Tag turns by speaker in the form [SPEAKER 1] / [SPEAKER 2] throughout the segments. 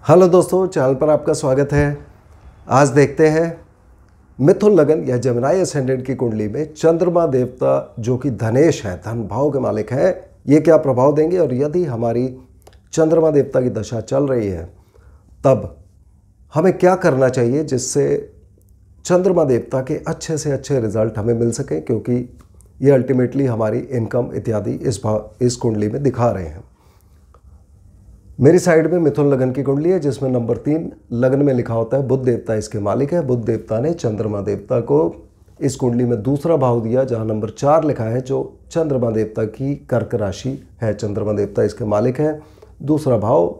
[SPEAKER 1] Hello दोस्तों, channel पर आपका स्वागत है। आज देखते हैं मिथुन लगन या जेमिनी असेंडेंट की कुंडली में चंद्रमा देवता जो कि धनेश है, धन भाव के मालिक हैं, ये क्या प्रभाव देंगे। और यदि हमारी चंद्रमा देवता की दशा चल रही है तब हमें क्या करना चाहिए जिससे चंद्रमा देवता के अच्छे से अच्छे रिजल्ट हमें मिल सकें, क्योंकि ये अल्टीमेटली हमारी इनकम इत्यादि इस कुंडली में दिखा रहे हैं। मेरी साइड में मिथुन लगन की कुंडली है जिसमें नंबर 3 लगन में लिखा होता है बुध देवता इसके मालिक है। बुध देवता ने चंद्रमा देवता को इस कुंडली में दूसरा भाव दिया जहां नंबर 4 लिखा है, जो चंद्रमा देवता की कर्क राशि है। चंद्रमा देवता इसके मालिक है। दूसरा भाव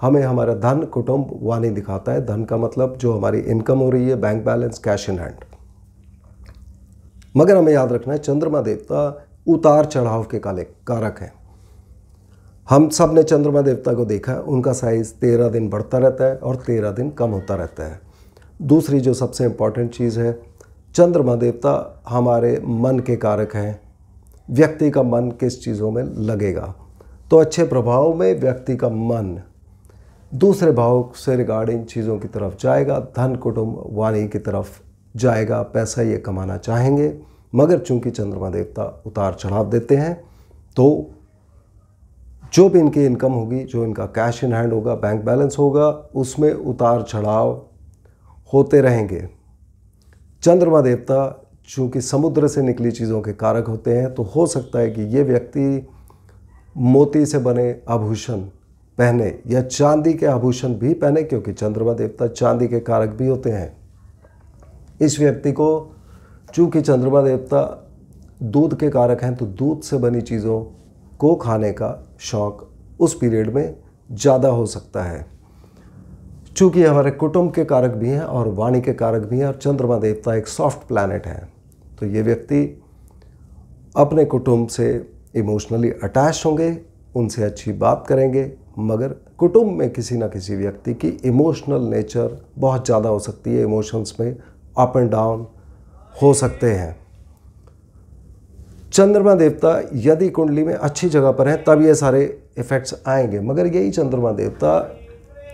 [SPEAKER 1] हमें हमारा धन, कुटुंब, वाणी दिखाता है। धन का मतलब जो हमारी इनकम हो रही है, bank balance, cash in hand. मगर हमें याद रखना है चंद्रमा देवता उतार चढ़ाव के कारक हैं। हम सब ने चंद्रमा देवता को देखा है, उनका साइज 13 दिन बढ़ता रहता है और 13 दिन कम होता रहता है। दूसरी जो सबसे इम्पॉर्टेंट चीज़ है, चंद्रमा देवता हमारे मन के कारक हैं। व्यक्ति का मन किस चीज़ों में लगेगा, तो अच्छे प्रभाव में व्यक्ति का मन दूसरे भाव से रिगार्डिंग चीज़ों की तरफ जाएगा, धन, कुटुंब, वाणी की तरफ जाएगा, पैसा ये कमाना चाहेंगे। मगर चूंकि चंद्रमा देवता उतार चढ़ाव देते हैं तो जो भी इनकी इनकम होगी, जो इनका कैश इन हैंड होगा, बैंक बैलेंस होगा, उसमें उतार चढ़ाव होते रहेंगे। चंद्रमा देवता चूँकि समुद्र से निकली चीज़ों के कारक होते हैं, तो हो सकता है कि ये व्यक्ति मोती से बने आभूषण पहने या चांदी के आभूषण भी पहने, क्योंकि चंद्रमा देवता चांदी के कारक भी होते हैं। इस व्यक्ति को चूँकि चंद्रमा देवता दूध के कारक हैं, तो दूध से बनी चीज़ों को खाने का शौक उस पीरियड में ज़्यादा हो सकता है। चूँकि हमारे कुटुंब के कारक भी हैं और वाणी के कारक भी हैं, और चंद्रमा देवता एक सॉफ्ट प्लैनेट है, तो ये व्यक्ति अपने कुटुंब से इमोशनली अटैच होंगे, उनसे अच्छी बात करेंगे। मगर कुटुंब में किसी न किसी व्यक्ति की इमोशनल नेचर बहुत ज़्यादा हो सकती है, इमोशंस में अप एंड डाउन हो सकते हैं। चंद्रमा देवता यदि कुंडली में अच्छी जगह पर है तब ये सारे इफ़ेक्ट्स आएंगे। मगर यही चंद्रमा देवता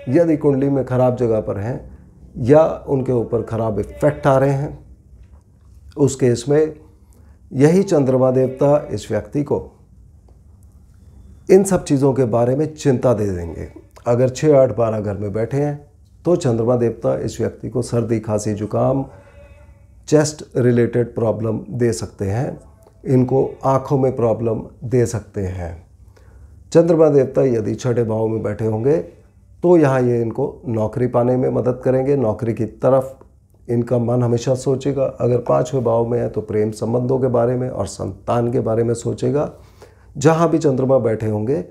[SPEAKER 1] यदि कुंडली में ख़राब जगह पर हैं या उनके ऊपर ख़राब इफ़ेक्ट आ रहे हैं, उस केस में यही चंद्रमा देवता इस व्यक्ति को इन सब चीज़ों के बारे में चिंता दे देंगे। अगर 6, 8, 12 घर में बैठे हैं तो चंद्रमा देवता इस व्यक्ति को सर्दी, खांसी, जुकाम, चेस्ट रिलेटेड प्रॉब्लम दे सकते हैं। इनको आँखों में प्रॉब्लम दे सकते हैं। चंद्रमा देवता यदि 6ठे भाव में बैठे होंगे तो यहाँ ये इनको नौकरी पाने में मदद करेंगे, नौकरी की तरफ इनका मन हमेशा सोचेगा। अगर 5वें भाव में है तो प्रेम संबंधों के बारे में और संतान के बारे में सोचेगा। जहाँ भी चंद्रमा बैठे होंगे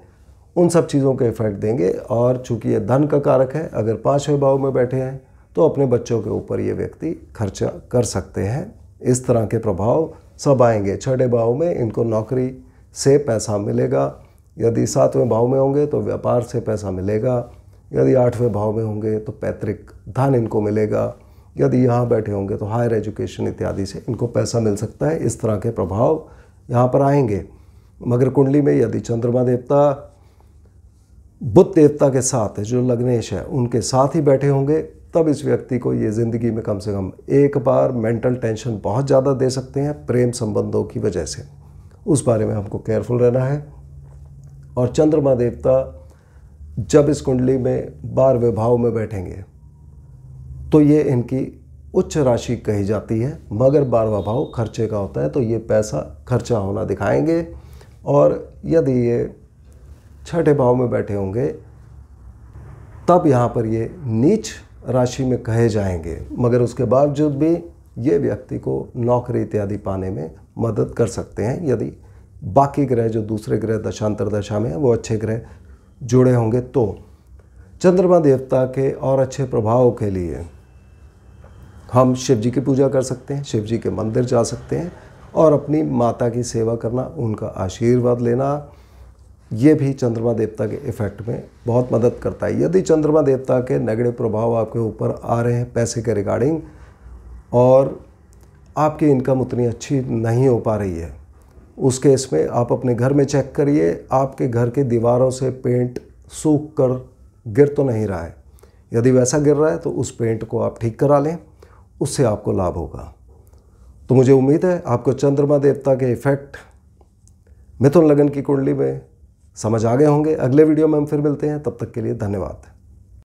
[SPEAKER 1] उन सब चीज़ों के इफेक्ट देंगे। और चूँकि ये धन का कारक है, अगर 5वें भाव में बैठे हैं तो अपने बच्चों के ऊपर ये व्यक्ति खर्चा कर सकते हैं। इस तरह के प्रभाव सब आएंगे। 6ठे भाव में इनको नौकरी से पैसा मिलेगा, यदि 7वें भाव में होंगे तो व्यापार से पैसा मिलेगा, यदि 8वें भाव में होंगे तो पैतृक धन इनको मिलेगा, यदि यहाँ बैठे होंगे तो हायर एजुकेशन इत्यादि से इनको पैसा मिल सकता है। इस तरह के प्रभाव यहाँ पर आएंगे। मगर कुंडली में यदि चंद्रमा देवता बुध देवता के साथ, जो लग्नेश है, उनके साथ ही बैठे होंगे तब इस व्यक्ति को ये ज़िंदगी में कम से कम एक बार मेंटल टेंशन बहुत ज़्यादा दे सकते हैं प्रेम संबंधों की वजह से। उस बारे में हमको केयरफुल रहना है। और चंद्रमा देवता जब इस कुंडली में 12वें भाव में बैठेंगे तो ये इनकी उच्च राशि कही जाती है। मगर 12वां भाव खर्चे का होता है, तो ये पैसा खर्चा होना दिखाएंगे। और यदि ये 6ठे भाव में बैठे होंगे तब यहाँ पर ये नीच राशि में कहे जाएंगे। मगर उसके बावजूद भी ये व्यक्ति को नौकरी इत्यादि पाने में मदद कर सकते हैं यदि बाकी ग्रह, जो दूसरे ग्रह दशांतर दशा में है, वो अच्छे ग्रह जुड़े होंगे। तो चंद्रमा देवता के और अच्छे प्रभाव के लिए हम शिव जी की पूजा कर सकते हैं, शिव जी के मंदिर जा सकते हैं और अपनी माता की सेवा करना, उनका आशीर्वाद लेना, ये भी चंद्रमा देवता के इफ़ेक्ट में बहुत मदद करता है। यदि चंद्रमा देवता के नेगेटिव प्रभाव आपके ऊपर आ रहे हैं पैसे के रिगार्डिंग और आपकी इनकम उतनी अच्छी नहीं हो पा रही है, उस केस में आप अपने घर में चेक करिए, आपके घर के दीवारों से पेंट सूख कर गिर तो नहीं रहा है। यदि वैसा गिर रहा है तो उस पेंट को आप ठीक करा लें, उससे आपको लाभ होगा। तो मुझे उम्मीद है आपको चंद्रमा देवता के इफेक्ट मिथुन लगन की कुंडली में समझ आ गए होंगे। अगले वीडियो में हम फिर मिलते हैं, तब तक के लिए धन्यवाद।